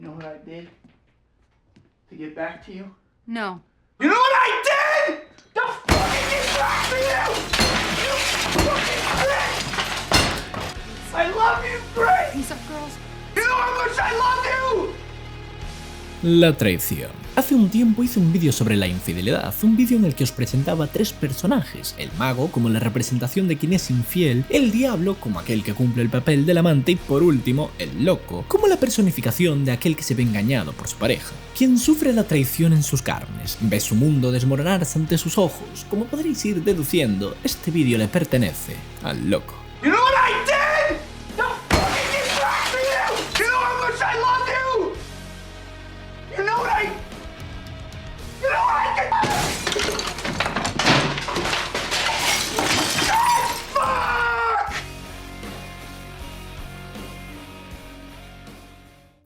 know what I did to get back to you? No. You know what I did to fucking get back to you? You fucking bitch! I love you, Grace! Peace up, girls. You know how much I love you! La traición. Hace un tiempo hice un vídeo sobre la infidelidad, un vídeo en el que os presentaba 3 personajes: el mago como la representación de quien es infiel, el diablo como aquel que cumple el papel del amante y por último el loco como la personificación de aquel que se ve engañado por su pareja, quien sufre la traición en sus carnes, ve su mundo desmoronarse ante sus ojos. Como podréis ir deduciendo, este vídeo le pertenece al loco. You know what I did to fucking get back to you? You know how much I love you! You know what I... You know what I did? Fuck!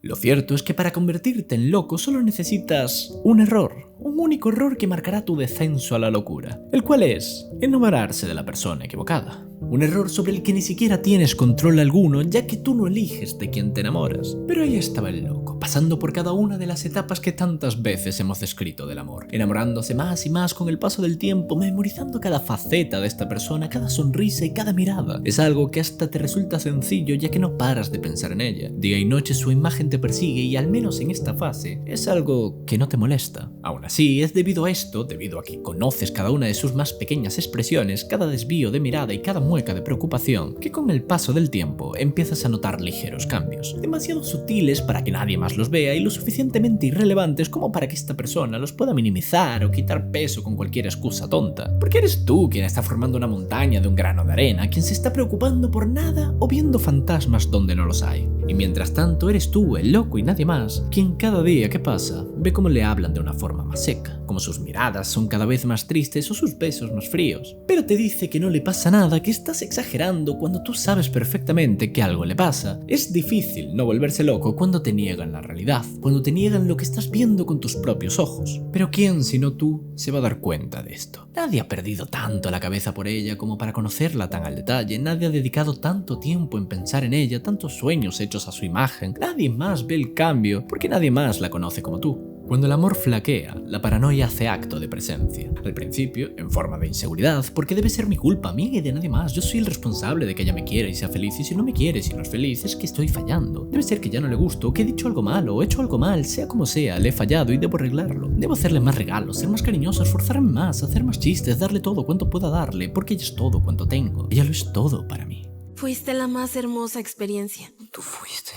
Lo cierto es que para convertirte en loco solo necesitas un error, un único error que marcará tu descenso a la locura, el cual es enamorarse de la persona equivocada. Un error sobre el que ni siquiera tienes control alguno, ya que tú no eliges de quién te enamoras. Pero ahí estaba el loco, pasando por cada una de las etapas que tantas veces hemos descrito del amor, enamorándose más y más con el paso del tiempo, memorizando cada faceta de esta persona, cada sonrisa y cada mirada. Es algo que hasta te resulta sencillo, ya que no paras de pensar en ella. Día y noche su imagen te persigue y al menos en esta fase es algo que no te molesta. Aún así, es debido a esto, debido a que conoces cada una de sus más pequeñas expresiones, cada desvío de mirada y cada mueca de preocupación, que con el paso del tiempo empiezas a notar ligeros cambios, demasiado sutiles para que nadie más los vea y lo suficientemente irrelevantes como para que esta persona los pueda minimizar o quitar peso con cualquier excusa tonta. Porque eres tú quien está formando una montaña de un grano de arena, quien se está preocupando por nada o viendo fantasmas donde no los hay. Y mientras tanto eres tú, el loco y nadie más, quien cada día que pasa ve cómo le hablan de una forma más seca, como sus miradas son cada vez más tristes o sus besos más fríos. Pero te dice que no le pasa nada, que estás exagerando cuando tú sabes perfectamente que algo le pasa. Es difícil no volverse loco cuando te niegan la realidad, cuando te niegan lo que estás viendo con tus propios ojos. Pero ¿quién sino tú se va a dar cuenta de esto? Nadie ha perdido tanto la cabeza por ella como para conocerla tan al detalle, nadie ha dedicado tanto tiempo en pensar en ella, tantos sueños hechos a su imagen, nadie más ve el cambio porque nadie más la conoce como tú. Cuando el amor flaquea, la paranoia hace acto de presencia. Al principio, en forma de inseguridad, porque debe ser mi culpa, mía y de nadie más. Yo soy el responsable de que ella me quiera y sea feliz, y si no me quiere, si no es feliz, es que estoy fallando. Debe ser que ya no le gusto, que he dicho algo malo, o he hecho algo mal, sea como sea, le he fallado y debo arreglarlo. Debo hacerle más regalos, ser más cariñoso, esforzarme más, hacer más chistes, darle todo cuanto pueda darle, porque ella es todo cuanto tengo. Ella lo es todo para mí. Fuiste la más hermosa experiencia. Tú fuiste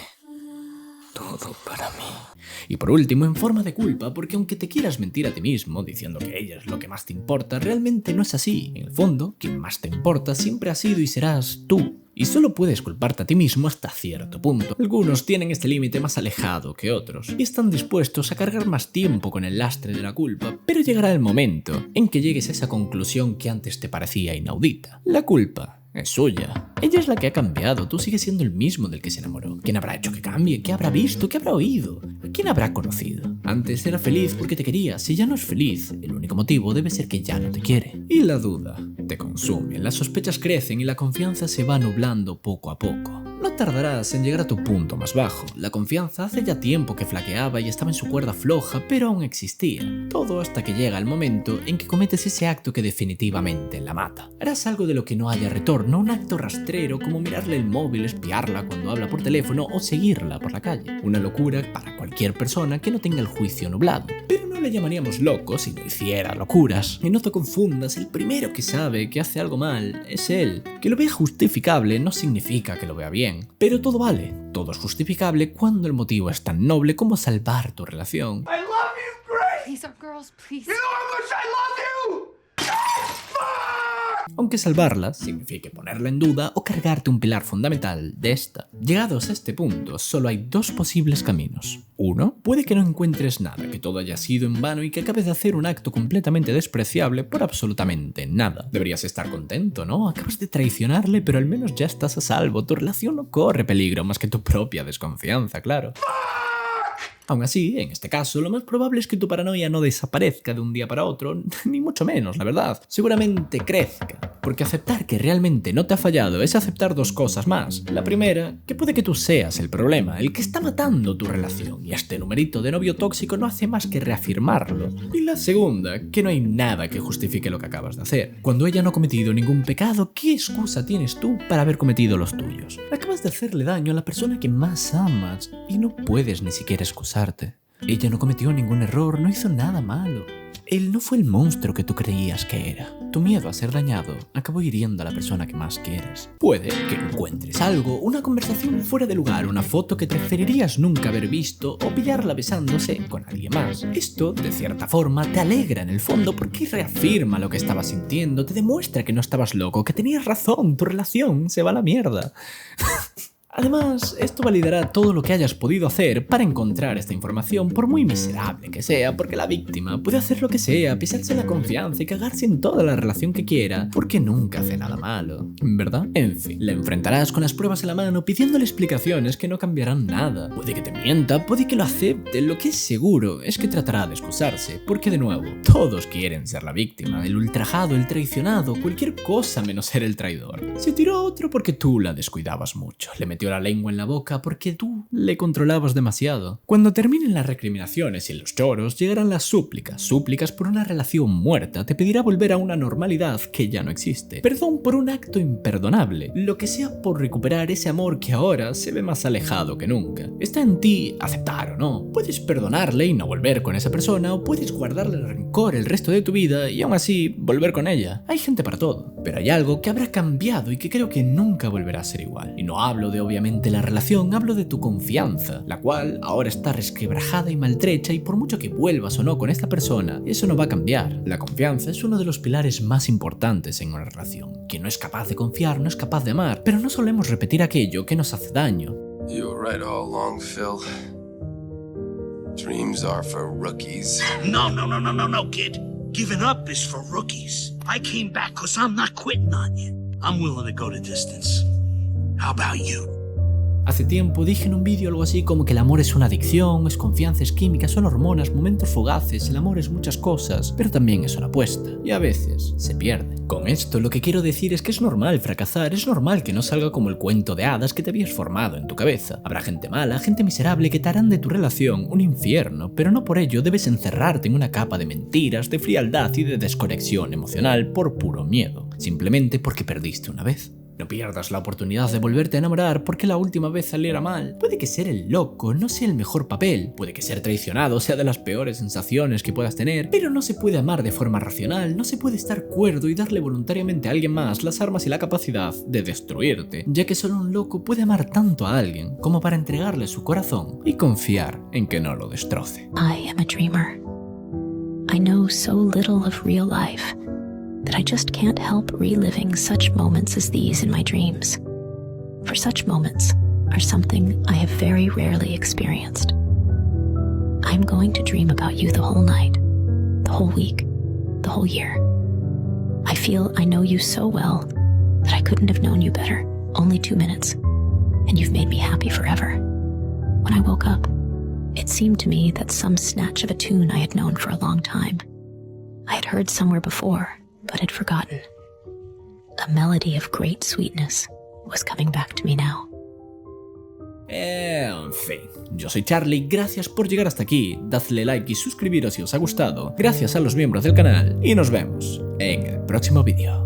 todo para mí. Y por último, en forma de culpa, porque aunque te quieras mentir a ti mismo diciendo que ella es lo que más te importa, realmente no es así. En el fondo, quien más te importa siempre has sido y serás tú. Y solo puedes culparte a ti mismo hasta cierto punto. Algunos tienen este límite más alejado que otros y están dispuestos a cargar más tiempo con el lastre de la culpa, pero llegará el momento en que llegues a esa conclusión que antes te parecía inaudita. La culpa es suya. Ella es la que ha cambiado, tú sigues siendo el mismo del que se enamoró. ¿Quién habrá hecho que cambie? ¿Qué habrá visto? ¿Qué habrá oído? ¿A quién habrá conocido? Antes era feliz porque te quería, si ya no es feliz, el único motivo debe ser que ya no te quiere. Y la duda te consume, las sospechas crecen y la confianza se va nublando poco a poco. No tardarás en llegar a tu punto más bajo. La confianza hace ya tiempo que flaqueaba y estaba en su cuerda floja, pero aún existía. Todo hasta que llega el momento en que cometes ese acto que definitivamente la mata. Harás algo de lo que no haya retorno, un acto rastrero como mirarle el móvil, espiarla cuando habla por teléfono o seguirla por la calle. Una locura para cualquier persona que no tenga el juicio nublado. Pero no le llamaríamos loco si no hiciera locuras. Y no te confundas, el primero que sabe que hace algo mal es él. Que lo vea justificable no significa que lo vea bien. Pero todo vale, todo es justificable cuando el motivo es tan noble como salvar tu relación. I love you, Grace! Peace up, girls, please. You know how much I love you! Fuck! Aunque salvarla signifique ponerla en duda o cargarte un pilar fundamental de esta. Llegados a este punto, solo hay 2 posibles caminos. Uno, puede que no encuentres nada, que todo haya sido en vano y que acabes de hacer un acto completamente despreciable por absolutamente nada. Deberías estar contento, ¿no? Acabas de traicionarle, pero al menos ya estás a salvo. Tu relación no corre peligro más que tu propia desconfianza, claro. Fuck! Aún así, en este caso, lo más probable es que tu paranoia no desaparezca de un día para otro, ni mucho menos, la verdad. Seguramente crezca, porque aceptar que realmente no te ha fallado es aceptar dos cosas más. La primera, que puede que tú seas el problema, el que está matando tu relación, y este numerito de novio tóxico no hace más que reafirmarlo. Y la segunda, que no hay nada que justifique lo que acabas de hacer. Cuando ella no ha cometido ningún pecado, ¿qué excusa tienes tú para haber cometido los tuyos? Acabas de hacerle daño a la persona que más amas y no puedes ni siquiera excusarte. Ella no cometió ningún error, no hizo nada malo. Él no fue el monstruo que tú creías que era. Tu miedo a ser dañado acabó hiriendo a la persona que más quieres. Puede que encuentres algo, una conversación fuera de lugar, una foto que preferirías nunca haber visto o pillarla besándose con alguien más. Esto, de cierta forma, te alegra en el fondo porque reafirma lo que estabas sintiendo, te demuestra que no estabas loco, que tenías razón, tu relación se va a la mierda. Además, esto validará todo lo que hayas podido hacer para encontrar esta información, por muy miserable que sea, porque la víctima puede hacer lo que sea, pisarse la confianza y cagarse en toda la relación que quiera, porque nunca hace nada malo, ¿verdad? En fin, la enfrentarás con las pruebas en la mano pidiéndole explicaciones que no cambiarán nada. Puede que te mienta, puede que lo acepte, lo que es seguro es que tratará de excusarse, porque de nuevo, todos quieren ser la víctima, el ultrajado, el traicionado, cualquier cosa menos ser el traidor. Se tiró a otro porque tú la descuidabas mucho, le metió la lengua en la boca porque tú le controlabas demasiado. Cuando terminen las recriminaciones y los lloros, llegarán las súplicas por una relación muerta, te pedirá volver a una normalidad que ya no existe, perdón por un acto imperdonable, lo que sea por recuperar ese amor que ahora se ve más alejado que nunca. Está en ti aceptar o no. Puedes perdonarle y no volver con esa persona, o puedes guardarle rencor el resto de tu vida y aún así volver con ella. Hay gente para todo, pero hay algo que habrá cambiado y que creo que nunca volverá a ser igual. Y no hablo de obviamente la relación, hablo de tu confianza, la cual ahora está resquebrajada y maltrecha, y por mucho que vuelvas o no con esta persona, eso no va a cambiar. La confianza es uno de los pilares más importantes en una relación. Quien no es capaz de confiar no es capaz de amar, pero no solemos repetir aquello que nos hace daño. You were right all along, Phil. Dreams are for rookies. No, kid. Giving up is for rookies. I came back because I'm not quitting on you. I'm willing to go the distance. How about you? Hace tiempo dije en un vídeo algo así como que el amor es una adicción, es confianza, es química, son hormonas, momentos fugaces, el amor es muchas cosas, pero también es una apuesta, y a veces se pierde. Con esto lo que quiero decir es que es normal fracasar, es normal que no salga como el cuento de hadas que te habías formado en tu cabeza. Habrá gente mala, gente miserable que te harán de tu relación un infierno, pero no por ello debes encerrarte en una capa de mentiras, de frialdad y de desconexión emocional por puro miedo, simplemente porque perdiste una vez. No pierdas la oportunidad de volverte a enamorar porque la última vez saliera mal. Puede que ser el loco no sea el mejor papel, puede que ser traicionado sea de las peores sensaciones que puedas tener, pero no se puede amar de forma racional, no se puede estar cuerdo y darle voluntariamente a alguien más las armas y la capacidad de destruirte, ya que solo un loco puede amar tanto a alguien como para entregarle su corazón y confiar en que no lo destroce. I am a dreamer. I know so little of real life that I just can't help reliving such moments as these in my dreams. For such moments are something I have very rarely experienced. I'm going to dream about you the whole night, the whole week, the whole year. I feel I know you so well that I couldn't have known you better, only 2 minutes, and you've made me happy forever. When I woke up, it seemed to me that some snatch of a tune I had known for a long time, I had heard somewhere before, but had forgotten. A melody of great sweetness was coming back to me now. En fin, yo soy Charlie, gracias por llegar hasta aquí, dadle like y suscribiros si os ha gustado, gracias a los miembros del canal y nos vemos en el próximo vídeo.